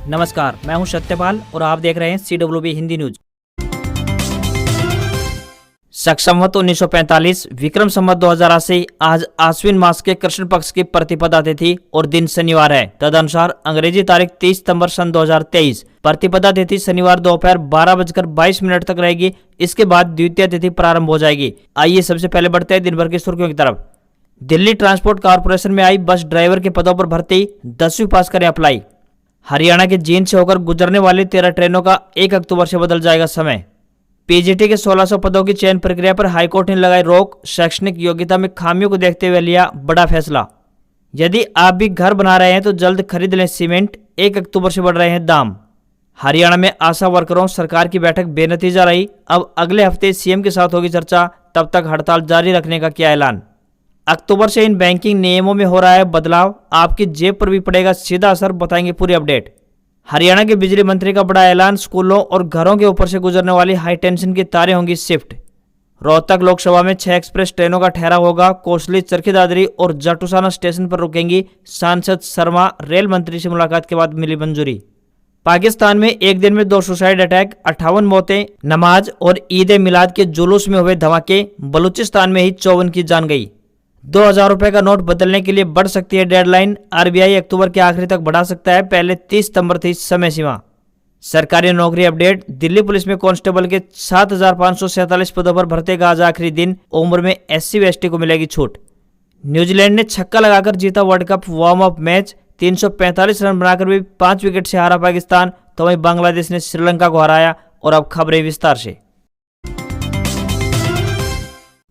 नमस्कार, मैं हूं सत्यपाल और आप देख रहे हैं CWB हिंदी न्यूज। शक संवत 1945 विक्रम संवत 2080 आज आश्विन मास के कृष्ण पक्ष की प्रतिपदा तिथि और दिन शनिवार है। तदनुसार अंग्रेजी तारीख 30 सितंबर सन 2023। प्रतिपदा तिथि शनिवार दोपहर 12:22 तक रहेगी। इसके बाद द्वितीय तिथि प्रारंभ हो जाएगी। आइए सबसे पहले बढ़ते हैं दिन भर की सुर्खियों की तरफ। दिल्ली ट्रांसपोर्ट कॉर्पोरेशन में आई बस ड्राइवर के पदों पर भर्ती, 10वीं पास करें अप्लाई। हरियाणा के जींद से होकर गुजरने वाली 13 ट्रेनों का 1 अक्टूबर से बदल जाएगा समय। पीजीटी के 1600 पदों की चयन प्रक्रिया पर हाईकोर्ट ने लगाई रोक, शैक्षणिक योग्यता में खामियों को देखते हुए लिया बड़ा फैसला। यदि आप भी घर बना रहे हैं तो जल्द खरीद लें सीमेंट, 1 अक्टूबर से बढ़ रहे हैं दाम। हरियाणा में आशा वर्करों सरकार की बैठक बेनतीजा रही। अब अगले हफ्ते सीएम के साथ होगी चर्चा, तब तक हड़ताल जारी रखने का किया ऐलान। अक्टूबर से इन बैंकिंग नियमों में हो रहा है बदलाव, आपकी जेब पर भी पड़ेगा सीधा असर, बताएंगे पूरी अपडेट। हरियाणा के बिजली मंत्री का बड़ा ऐलान, स्कूलों और घरों के ऊपर से गुजरने वाली हाई टेंशन की तारें होंगी शिफ्ट। रोहतक लोकसभा में 6 एक्सप्रेस ट्रेनों का ठहराव होगा। कोसली, चरखी दादरी और जाटूसाना स्टेशन पर रुकेंगी। सांसद शर्मा रेल मंत्री से मुलाकात के बाद मिली मंजूरी। पाकिस्तान में एक दिन में 2 सुसाइड अटैक, 58 मौतें। नमाज और ईद ए मिलाद के जुलूस में हुए धमाके। बलूचिस्तान में ही 54 की जान गई। 2000 रुपए का नोट बदलने के लिए बढ़ सकती है डेडलाइन। आरबीआई अक्टूबर के आखिरी तक बढ़ा सकता है, पहले 30 सितंबर थी समय सीमा। सरकारी नौकरी अपडेट, दिल्ली पुलिस में कांस्टेबल के 7547 पदों पर भर्ती का आज आखिरी दिन। उम्र में SC व ST को मिलेगी छूट। न्यूजीलैंड ने छक्का लगाकर जीता world cup warm up match. 345 run बनाकर भी 5 विकेट से हारा पाकिस्तान। तो वहीं बांग्लादेश ने श्रीलंका को हराया। और अब खबरें विस्तार से।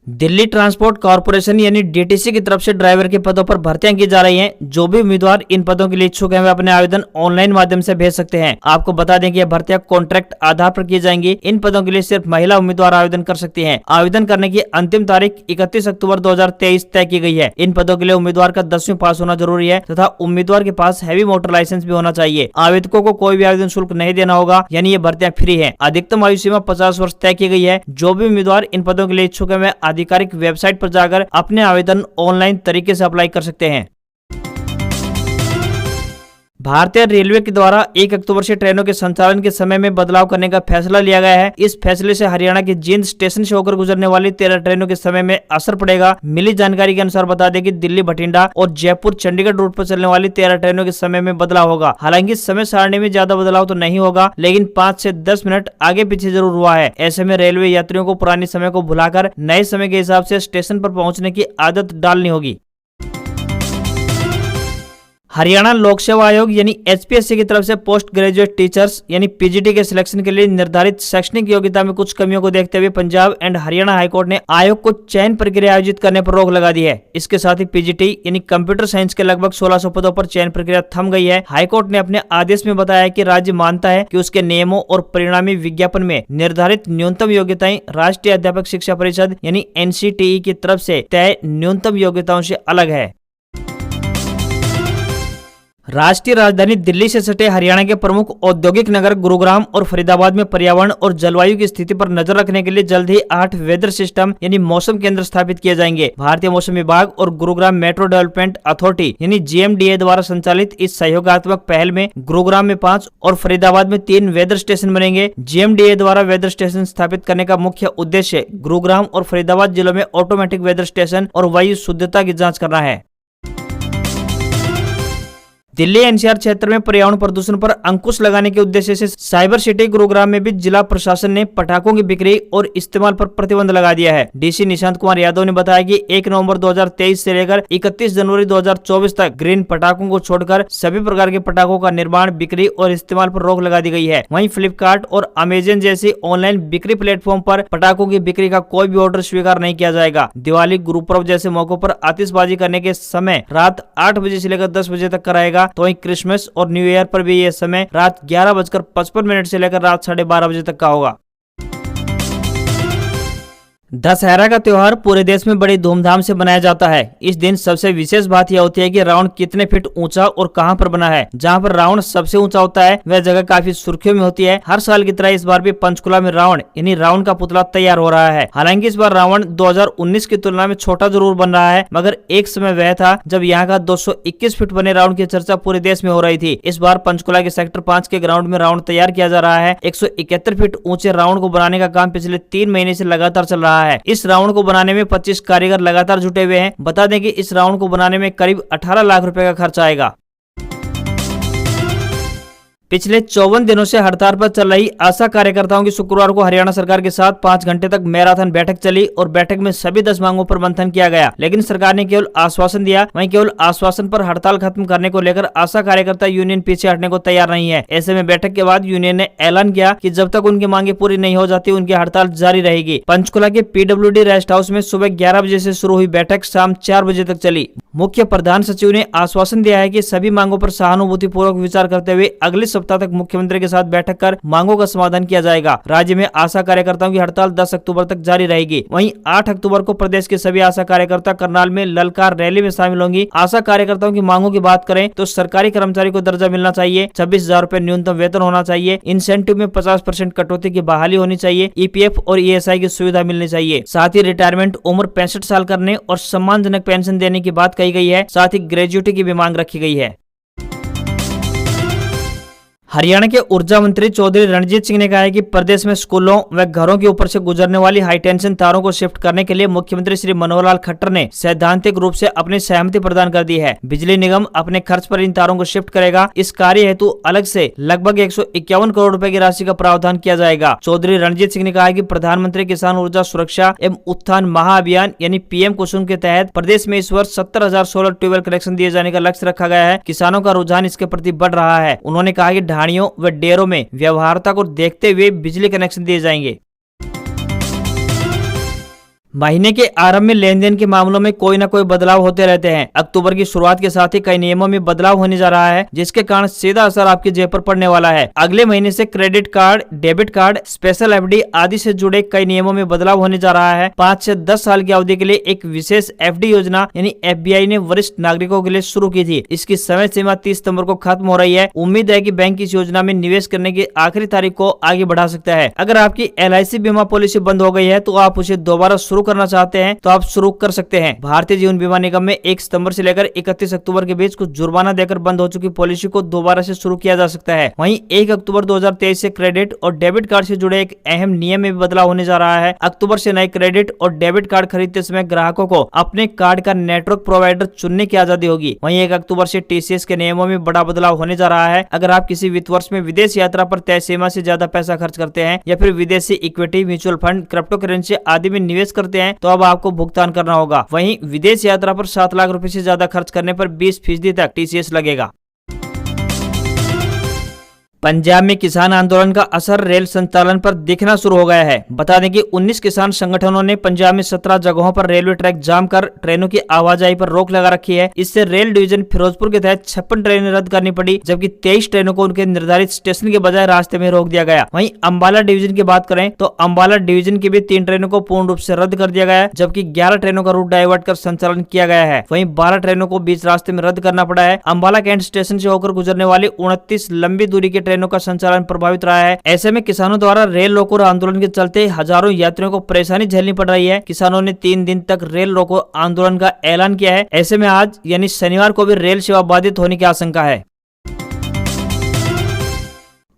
दिल्ली ट्रांसपोर्ट कॉर्पोरेशन यानी DTC की तरफ से ड्राइवर के पदों पर भर्तियां की जा रही हैं। जो भी उम्मीदवार इन पदों के लिए इच्छुक हैं वे अपने आवेदन ऑनलाइन माध्यम से भेज सकते हैं। आपको बता दें कि यह भर्तियां कॉन्ट्रैक्ट आधार पर की जाएंगी। इन पदों के लिए सिर्फ महिला उम्मीदवार आवेदन कर सकती हैं। आवेदन करने की अंतिम तारीख 31 अक्टूबर 2023 तय की गई है। इन पदों के लिए उम्मीदवार का 10वीं पास होना जरूरी है तथा उम्मीदवार के पास हैवी मोटर लाइसेंस भी होना चाहिए। आवेदकों को कोई भी आवेदन शुल्क नहीं देना होगा, यानी ये भर्तियां फ्री है। अधिकतम आयु सीमा 50 वर्ष तय की गई है। जो भी उम्मीदवार इन पदों के लिए इच्छुक है वे आधिकारिक वेबसाइट पर जाकर अपने आवेदन ऑनलाइन तरीके से अप्लाई कर सकते हैं। भारतीय रेलवे के द्वारा 1 अक्टूबर से ट्रेनों के संचालन के समय में बदलाव करने का फैसला लिया गया है। इस फैसले से हरियाणा के जींद स्टेशन से होकर गुजरने वाली 13 ट्रेनों के समय में असर पड़ेगा। मिली जानकारी के अनुसार बता दें कि दिल्ली बठिंडा और जयपुर चंडीगढ़ रूट पर चलने वाली 13 ट्रेनों के समय में बदलाव होगा। हालांकि समय सारणी में ज्यादा बदलाव तो नहीं होगा, लेकिन 5 से 10 मिनट आगे पीछे जरूर हुआ है। ऐसे में रेलवे यात्रियों को पुराने समय को भुलाकर नए समय के हिसाब से स्टेशन पर पहुंचने की आदत डालनी होगी। हरियाणा लोक सेवा आयोग यानी HPSC की तरफ से पोस्ट ग्रेजुएट टीचर्स यानी PGT के सिलेक्शन के लिए निर्धारित शैक्षणिक योग्यता में कुछ कमियों को देखते हुए पंजाब एंड हरियाणा हाईकोर्ट ने आयोग को चयन प्रक्रिया आयोजित करने पर रोक लगा दी है। इसके साथ ही PGT यानी कंप्यूटर साइंस के लगभग 1600 पदों पर चयन प्रक्रिया थम गई है। हाईकोर्ट ने अपने आदेश में बताया कि राज्य मानता है कि उसके नियमों और परिणामी विज्ञापन में निर्धारित न्यूनतम योग्यताएं राष्ट्रीय अध्यापक शिक्षा परिषद यानी NCTE की तरफ से तय न्यूनतम योग्यताओं से अलग है। राष्ट्रीय राजधानी दिल्ली से सटे हरियाणा के प्रमुख औद्योगिक नगर गुरुग्राम और फरीदाबाद में पर्यावरण और जलवायु की स्थिति पर नजर रखने के लिए जल्द ही 8 वेदर सिस्टम यानी मौसम केंद्र स्थापित किए जाएंगे। भारतीय मौसम विभाग और गुरुग्राम मेट्रो डेवलपमेंट अथॉरिटी यानी GMDA द्वारा संचालित इस सहयोगात्मक पहल में गुरुग्राम में 5 और फरीदाबाद में 3 वेदर स्टेशन बनेंगे। GMDA द्वारा वेदर स्टेशन स्थापित करने का मुख्य उद्देश्य गुरुग्राम और फरीदाबाद जिलों में ऑटोमेटिक वेदर स्टेशन और वायु शुद्धता की जाँच करना है। दिल्ली NCR क्षेत्र में पर्यावरण प्रदूषण पर अंकुश लगाने के उद्देश्य से साइबर सिटी गुरुग्राम में भी जिला प्रशासन ने पटाखों की बिक्री और इस्तेमाल पर प्रतिबंध लगा दिया है। DC निशांत कुमार यादव ने बताया कि 1 नवंबर 2023 से लेकर 31 जनवरी 2024 तक ग्रीन पटाखों को छोड़कर सभी प्रकार के पटाखों का निर्माण, बिक्री और इस्तेमाल पर रोक लगा दी गई है। वहीं फ्लिपकार्ट और अमेजन जैसी ऑनलाइन बिक्री प्लेटफॉर्म पर पटाखों की बिक्री का कोई भी ऑर्डर स्वीकार नहीं किया जाएगा। दिवाली, गुरु पर्व जैसे मौकों पर आतिशबाजी करने के समय रात 8 बजे से लेकर 10 बजे तक कराएगा। तो वहीं क्रिसमस और न्यू ईयर पर भी यह समय रात 11:55 से लेकर रात 12:30 बजे तक का होगा। दशहरा का त्योहार पूरे देश में बड़ी धूमधाम से मनाया जाता है। इस दिन सबसे विशेष बात यह होती है कि रावण कितने फीट ऊंचा और कहां पर बना है। जहां पर रावण सबसे ऊंचा होता है वह जगह काफी सुर्खियों में होती है। हर साल की तरह इस बार भी पंचकुला में रावण यानी रावण का पुतला तैयार हो रहा है। हालांकि इस बार रावण 2019 की तुलना में छोटा जरूर बन रहा है, मगर एक समय वह था जब यहाँ का 221 फीट बने रावण की चर्चा पूरे देश में हो रही थी। इस बार पंचकुला के सेक्टर 5 के ग्राउंड में रावण तैयार किया जा रहा है। 171 फीट ऊंचे रावण को बनाने का काम पिछले 3 महीने से लगातार चल रहा है। इस रावण को बनाने में 25 कारीगर लगातार जुटे हुए हैं। बता दें कि इस रावण को बनाने में करीब 18 लाख रुपए का खर्च आएगा। पिछले 54 दिनों से हड़ताल पर चल रही आशा कार्यकर्ताओं की शुक्रवार को हरियाणा सरकार के साथ 5 घंटे तक मैराथन बैठक चली और बैठक में सभी 10 मांगों पर मंथन किया गया, लेकिन सरकार ने केवल आश्वासन दिया। वहीं केवल आश्वासन पर हड़ताल खत्म करने को लेकर आशा कार्यकर्ता यूनियन पीछे हटने को तैयार नहीं है। ऐसे में बैठक के बाद यूनियन ने ऐलान किया कि जब तक उनकी मांगे पूरी नहीं हो जाती उनकी हड़ताल जारी रहेगी। पंचकुला के PWD रेस्ट हाउस में सुबह 11 बजे से शुरू हुई बैठक शाम 4 बजे तक चली। मुख्य प्रधान सचिव ने आश्वासन दिया है कि सभी मांगों पर सहानुभूति पूर्वक विचार करते हुए अगले सप्ताह तक मुख्यमंत्री के साथ बैठक कर मांगों का समाधान किया जाएगा। राज्य में आशा कार्यकर्ताओं की हड़ताल 10 अक्टूबर तक जारी रहेगी। वहीं 8 अक्टूबर को प्रदेश के सभी आशा कार्यकर्ता करनाल में ललकार रैली में शामिल होंगी। आशा कार्यकर्ताओं की मांगों की बात करें तो सरकारी कर्मचारी को दर्जा मिलना चाहिए, 26,000 रुपए न्यूनतम वेतन होना चाहिए, इंसेंटिव में 50% कटौती की बहाली होनी चाहिए, EPF और ESI की सुविधा मिलनी चाहिए। साथ ही रिटायरमेंट उम्र 65 साल करने और सम्मानजनक पेंशन देने की बात कही गई है। साथ ही ग्रेजुएटी की भी मांग रखी गई है। हरियाणा के ऊर्जा मंत्री चौधरी रणजीत सिंह ने कहा है कि प्रदेश में स्कूलों व घरों के ऊपर से गुजरने वाली हाई टेंशन तारों को शिफ्ट करने के लिए मुख्यमंत्री श्री मनोहर लाल खट्टर ने सैद्धांतिक रूप से अपनी सहमति प्रदान कर दी है। बिजली निगम अपने खर्च पर इन तारों को शिफ्ट करेगा। इस कार्य हेतु अलग से लगभग 151 करोड़ रुपए की राशि का प्रावधान किया जाएगा। चौधरी रणजीत सिंह ने कहा कि प्रधानमंत्री किसान ऊर्जा सुरक्षा एवं उत्थान महाअभियान यानी PM कुसुम के तहत प्रदेश में इस वर्ष 70,000 सोलर ट्यूबवेल कनेक्शन दिए जाने का लक्ष्य रखा गया है। किसानों का रुझान इसके प्रति बढ़ रहा है। उन्होंने कहा कि ढाणियों व डेयरों में व्यवहार्यता को देखते हुए बिजली कनेक्शन दिए जाएंगे। महीने के आरंभ में लेन देन के मामलों में कोई न कोई बदलाव होते रहते हैं। अक्टूबर की शुरुआत के साथ ही कई नियमों में बदलाव होने जा रहा है, जिसके कारण सीधा असर आपकी जेब पर पड़ने वाला है। अगले महीने से credit card, debit card, special FD आदि से जुड़े कई नियमों में बदलाव होने जा रहा है। 5 से 10 साल की अवधि के लिए एक विशेष FD योजना यानी FBI ने वरिष्ठ नागरिकों के लिए शुरू की थी। इसकी समय सीमा 30 सितंबर को खत्म हो रही है। उम्मीद है कि बैंक इस योजना में निवेश करने की आखिरी तारीख को आगे बढ़ा सकता है। अगर आपकी LIC बीमा पॉलिसी बंद हो गई है तो आप उसे दोबारा शुरू करना चाहते हैं तो आप शुरू कर सकते हैं। भारतीय जीवन बीमा निगम में 1 सितंबर से लेकर 31 अक्टूबर के बीच कुछ जुर्माना देकर बंद हो चुकी पॉलिसी को दोबारा से शुरू किया जा सकता है। वहीं 1 अक्टूबर 2023 से क्रेडिट और डेबिट कार्ड से जुड़े एक अहम नियम में भी बदलाव होने जा रहा है। अक्टूबर से नए क्रेडिट और डेबिट कार्ड खरीदते समय ग्राहकों को अपने कार्ड का नेटवर्क प्रोवाइडर चुनने की आजादी होगी। वहीं 1 अक्टूबर से TCS के नियमों में बड़ा बदलाव होने जा रहा है। अगर आप किसी वित्त वर्ष में विदेश यात्रा पर तय सीमा से ज्यादा पैसा खर्च करते हैं या फिर विदेशी equity, mutual fund, crypto currency आदि में निवेश करते हैं तो अब आपको भुगतान करना होगा। वहीं विदेश यात्रा पर 7 लाख रुपए से ज्यादा खर्च करने पर 20% तक TCS लगेगा। पंजाब में किसान आंदोलन का असर रेल संचालन पर दिखना शुरू हो गया है। बता दें कि 19 किसान संगठनों ने पंजाब में 17 जगहों पर रेलवे ट्रैक जाम कर ट्रेनों की आवाजाही पर रोक लगा रखी है। इससे रेल डिवीजन फिरोजपुर के तहत 56 ट्रेनें रद्द करनी पड़ी, जबकि 23 ट्रेनों को उनके निर्धारित स्टेशन के बजाय रास्ते में रोक दिया गया। वहीं अंबाला डिवीजन की बात करें तो अंबाला डिवीजन की भी 3 ट्रेनों को पूर्ण रूप से रद्द कर दिया गया है, जबकि 11 ट्रेनों का रूट डाइवर्ट कर संचालन किया गया है। वहीं 12 ट्रेनों को बीच रास्ते में रद्द करना पड़ा है। अंबाला कैंट स्टेशन से होकर गुजरने वाली 29 लंबी दूरी की ट्रेनों का संचालन प्रभावित रहा है। ऐसे में किसानों द्वारा रेल रोको आंदोलन के चलते हजारों यात्रियों को परेशानी झेलनी पड़ रही है। किसानों ने 3 दिन तक रेल रोको आंदोलन का ऐलान किया है। ऐसे में आज यानी शनिवार को भी रेल सेवा बाधित होने की आशंका है।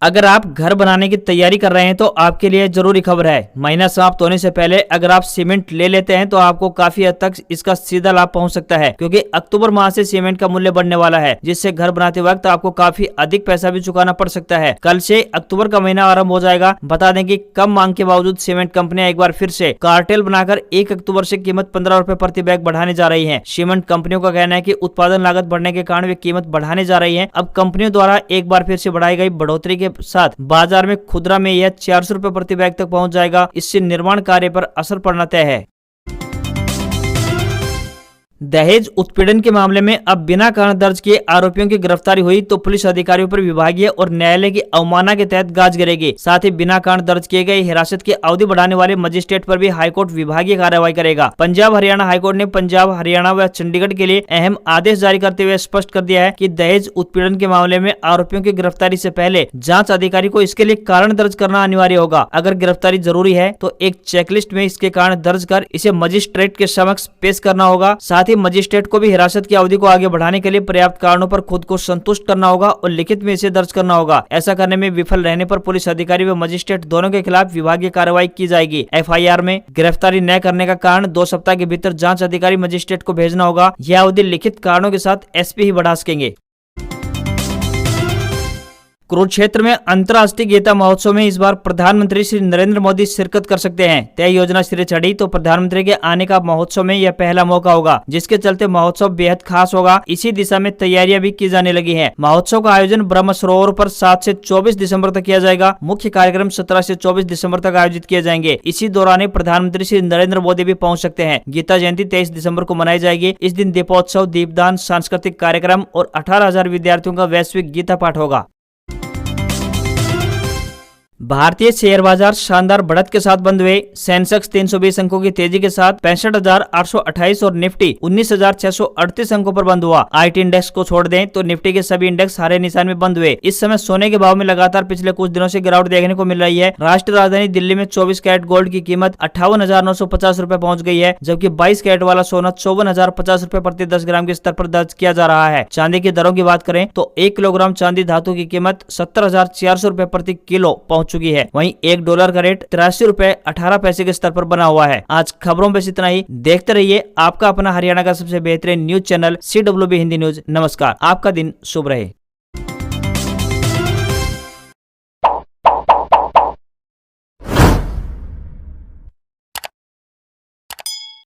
अगर आप घर बनाने की तैयारी कर रहे हैं तो आपके लिए जरूरी खबर है। महीना समाप्त होने से पहले अगर आप सीमेंट ले लेते हैं तो आपको काफी हद तक इसका सीधा लाभ पहुंच सकता है, क्योंकि अक्टूबर माह से सीमेंट का मूल्य बढ़ने वाला है, जिससे घर बनाते वक्त आपको काफी अधिक पैसा भी चुकाना पड़ सकता है। कल से अक्टूबर का महीना आरंभ हो जाएगा। बता दें कि कम मांग के बावजूद सीमेंट कंपनियां एक बार फिर से कार्टेल बनाकर 1 अक्टूबर से कीमत 15 रुपए प्रति बैग बढ़ाने जा रही है। सीमेंट कंपनियों का कहना है कि उत्पादन लागत बढ़ने के कारण वे कीमत बढ़ाने जा रही है। अब कंपनियों द्वारा एक बार फिर से बढ़ाई गई बढ़ोतरी के साथ बाजार में खुदरा में यह 400 रुपए प्रति बैग तक पहुंच जाएगा। इससे निर्माण कार्य पर असर पड़ना तय है। दहेज उत्पीड़न के मामले में अब बिना कारण दर्ज किए आरोपियों की गिरफ्तारी हुई तो पुलिस अधिकारियों पर विभागीय और न्यायालय की अवमानना के तहत गाज गिरेगी। साथ ही बिना कारण दर्ज किए गए हिरासत की अवधि बढ़ाने वाले मजिस्ट्रेट पर भी हाईकोर्ट विभागीय कार्रवाई करेगा। पंजाब हरियाणा हाईकोर्ट ने पंजाब हरियाणा व चंडीगढ़ के लिए अहम आदेश जारी करते हुए स्पष्ट कर दिया है कि दहेज उत्पीड़न के मामले में आरोपियों की गिरफ्तारी से पहले जाँच अधिकारी को इसके लिए कारण दर्ज करना अनिवार्य होगा। अगर गिरफ्तारी जरूरी है तो एक चेकलिस्ट में इसके कारण दर्ज कर इसे मजिस्ट्रेट के समक्ष पेश करना होगा। साथ ही मजिस्ट्रेट को भी हिरासत की अवधि को आगे बढ़ाने के लिए पर्याप्त कारणों पर खुद को संतुष्ट करना होगा और लिखित में इसे दर्ज करना होगा। ऐसा करने में विफल रहने पर पुलिस अधिकारी व मजिस्ट्रेट दोनों के खिलाफ विभागीय कार्रवाई की जाएगी। एफआईआर में गिरफ्तारी न करने का कारण 2 सप्ताह के भीतर जांच अधिकारी मजिस्ट्रेट को भेजना होगा। यह अवधि लिखित कारणों के साथ एसपी ही बढ़ा सकेंगे। कुरुक्षेत्र में अंतर्राष्ट्रीय गीता महोत्सव में इस बार प्रधानमंत्री श्री नरेंद्र मोदी शिरकत कर सकते हैं। तय योजना सिरे चढ़ी तो प्रधानमंत्री के आने का महोत्सव में यह पहला मौका होगा, जिसके चलते महोत्सव बेहद खास होगा। इसी दिशा में तैयारियां भी की जाने लगी हैं। महोत्सव का आयोजन ब्रह्म सरोवर पर 7 से 24 दिसंबर तक किया जाएगा। मुख्य कार्यक्रम 17 से 24 दिसंबर तक आयोजित किए जाएंगे। इसी दौरान प्रधानमंत्री श्री नरेंद्र मोदी भी पहुंच सकते हैं। गीता जयंती 23 दिसंबर को मनाई जाएगी। इस दिन दीपोत्सव, दीपदान, सांस्कृतिक कार्यक्रम और 18,000 विद्यार्थियों का वैश्विक गीता पाठ होगा। भारतीय शेयर बाजार शानदार बढ़त के साथ बंद हुए। सेंसेक्स 320 अंकों की तेजी के साथ 65,828 और निफ्टी 19,638 अंकों पर बंद हुआ। आईटी इंडेक्स को छोड़ दें तो निफ्टी के सभी इंडेक्स हरे निशान में बंद हुए। इस समय सोने के भाव में लगातार पिछले कुछ दिनों से गिरावट देखने को मिल रही है। राष्ट्रीय राजधानी दिल्ली में 24 कैरेट गोल्ड की कीमत 58,950 रुपए पहुंच गई है, जबकि 22 कैरेट वाला सोना 54,050 रुपए प्रति 10 ग्राम के स्तर पर दर्ज किया जा रहा है। चांदी की दरों की बात करें तो 1 किलोग्राम चांदी धातु की कीमत 70,400 रुपए प्रति किलो पहुंच चुकी है। वहीं $1 का रेट 83 रुपए 18 पैसे के स्तर पर बना हुआ है। आज खबरों में इतना ही। देखते रहिए आपका अपना हरियाणा का सबसे बेहतरीन news channel CWB Hindi news. नमस्कार, आपका दिन शुभ रहे।